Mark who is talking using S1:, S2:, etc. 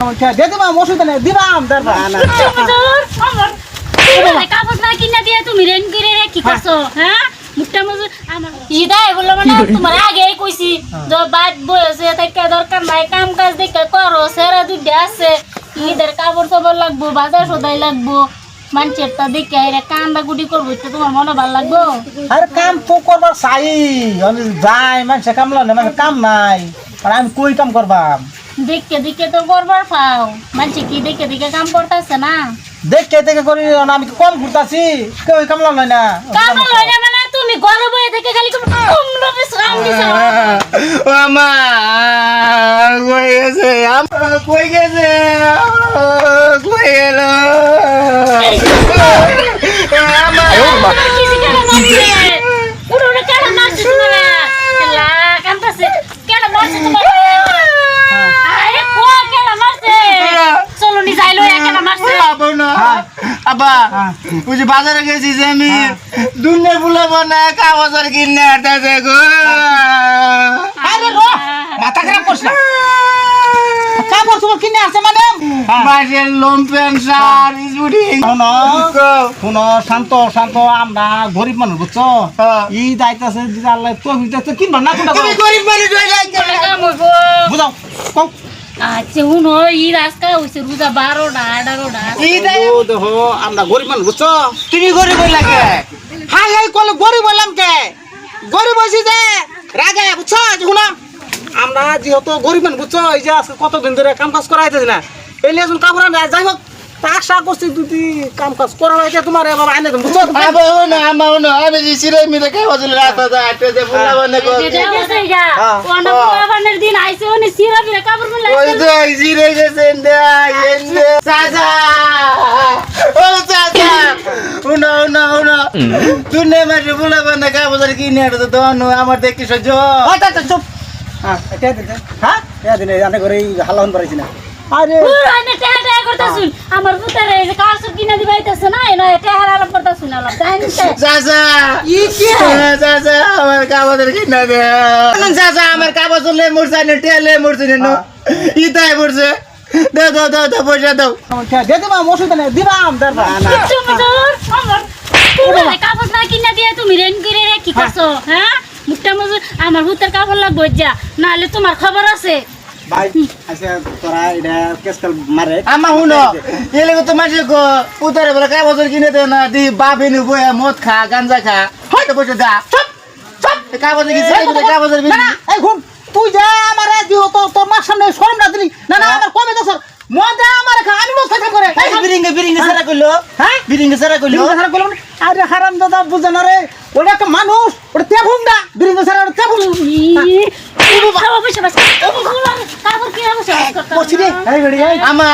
S1: দে দিবা অসুবিধা নেই দিবাম দরবার
S2: কাপড় না কিনা দিয়ে তুমি রেন করে কি করছো হ্যাঁ মুখটা মজুর আমার ইদা এগুলো মানে তোমার আগেই কইছি যে বাদ বয়সে থেকে দরকার নাই কাম কাজ দেখে করো সেরা দুইটা আছে ঈদের কাপড় চাপড় লাগবো বাজার সদাই লাগবো মানুষের তা দেখে এরা কান্দা গুটি করবো তো তোমার মনে ভালো লাগবো
S1: আরে কাম তো করবার চাই আমি যাই মানুষে কামলা না মানে কাম নাই আর আমি কই কাম করবাম
S2: দেখে দেখে তো করবার পাও মানুষে কি দেখে দেখে কাম করতেছে না
S1: দেখে দেখে করি না আমি কম ঘুরতাছি কেউ কামলা নয় না
S2: কাম লয় না মানে তুমি ঘরে বসে থেকে খালি কুমড়ো বিশ্রাম দিছো
S3: আমা কই গেছে কই গেছে কই গেল আমা
S2: কিছু কেন মারছে পুরো কেন মারছে তোমারে লা কামতাছে কেন মারছে তোমারে আরে কো কেন মারছে চলো নি যাইলো কেন মারছে
S3: আবা ওই যে বাজারে গেছি যে আমি দুনিয়া বুলাবো না কাগজের কিনে আটাতে গো
S1: আরে রো মাথা খারাপ করছ না কাপড় তোমার কিনে আসছে মানে
S3: বাসের লম্পেন সার ইসবুটি
S1: শুনো শান্ত শান্ত আমরা গরিব মানুষ বুঝছো ই দায়িত্ব আছে আল্লাহ তো কিনবা না কোনটা
S3: তুমি গরিব মানুষ
S1: বুঝাও কও
S2: আচ্ছা উনো ই রাস্তা হইছে রোজা 12টা 18টা
S1: দেখো আমরা গরিব মানুষ বুঝছো
S3: তুমি গরিব লাগে
S1: হাই হাই কলে গরিব হইলাম কে গরিব হইছি যে রাগে বুঝছো শুনো আমরা যেহেতু গরিব মানুষ বুঝছো এই যে আজকে কতদিন ধরে কাম কাজ করা হইতেছে না এই লিয়ে কাপড় আনে যাই হোক আশা করছি যদি কাম কাজ করা হয়েছে তোমার এবার আইনে দেবো বুঝছো
S3: আমি যে সিরাই মিলে কাগজের রাস্তা আটাতে বুলাবো না গো
S2: এটা হইছে যা ওনা বাবানের দিন আইছে উনি সিরা বিরা কাপড় গুলো
S3: ওই তো সিরে গেছে এন্ডে চাচা ও চাচা উনা উনা উনা তুই মাঝে বুলাবো না কাগজের কিনে আটাতে দোনো আমার দেখি সহ্য
S1: আচ্ছা চুপ হ্যাঁ এটা দিন হ্যাঁ এটা দিন আনে করে হালান পারাইছি না আরে
S2: পুরানে টেহা করতাছুন আমার পুতারে এই যে কাপড় কিনা দিবাইতাছে না এনা টেহা আলাপ করতাছুন আলাপ জানিস
S3: চাচা
S1: ই কি
S3: চাচা আমার কাগজের কিনে দে চাচা আমার কাগজ লে মরছে না টেলে মরছে না ইতাই মরছে দাও দাও দাও দাও পয়সা দাও
S1: দে দিবা অসুবিধা নেই দিবাম দরবার
S2: তুমি তোর আমার পুরানে কাপড় না কিনা দিয়ে তুমি রেন করে কি করছো হ্যাঁ মুখটা মজুর আমার পুতার কাপড় লাগবে যা নালে তোমার খবর আছে
S1: ভাই আচ্ছা তোরা এটা কেসকাল মারে
S3: আমা হুনো এলে তো মাঝে গো উতারে বলে কাগজের কিনে দে না দি বাবিনু বয়া মদ খা গাঞ্জা খা হয়তো পয়সা দা চুপ চুপ কাগজের কি কাগজের
S1: না এই ঘুম তুই যা আমারে দিও তো তোর মার সামনে শরম না দিলি না না আমার কমে তো স্যার মদে আমারে খা আমি মদ খাইতে করে
S3: বিরিঙ্গে সারা কইলো
S1: হ্যাঁ
S3: বিরিঙ্গে সারা কইলো
S1: খারাপ বললাম আরে হারাম দাদা বুঝে না রে ওটা একটা মানুষ ওটা তেভুম না বিরিঙ্গ স্যার ওটা তেভুম
S2: কাপড় কিনা বসে
S1: পছিরে এই বেড়ি
S3: আমা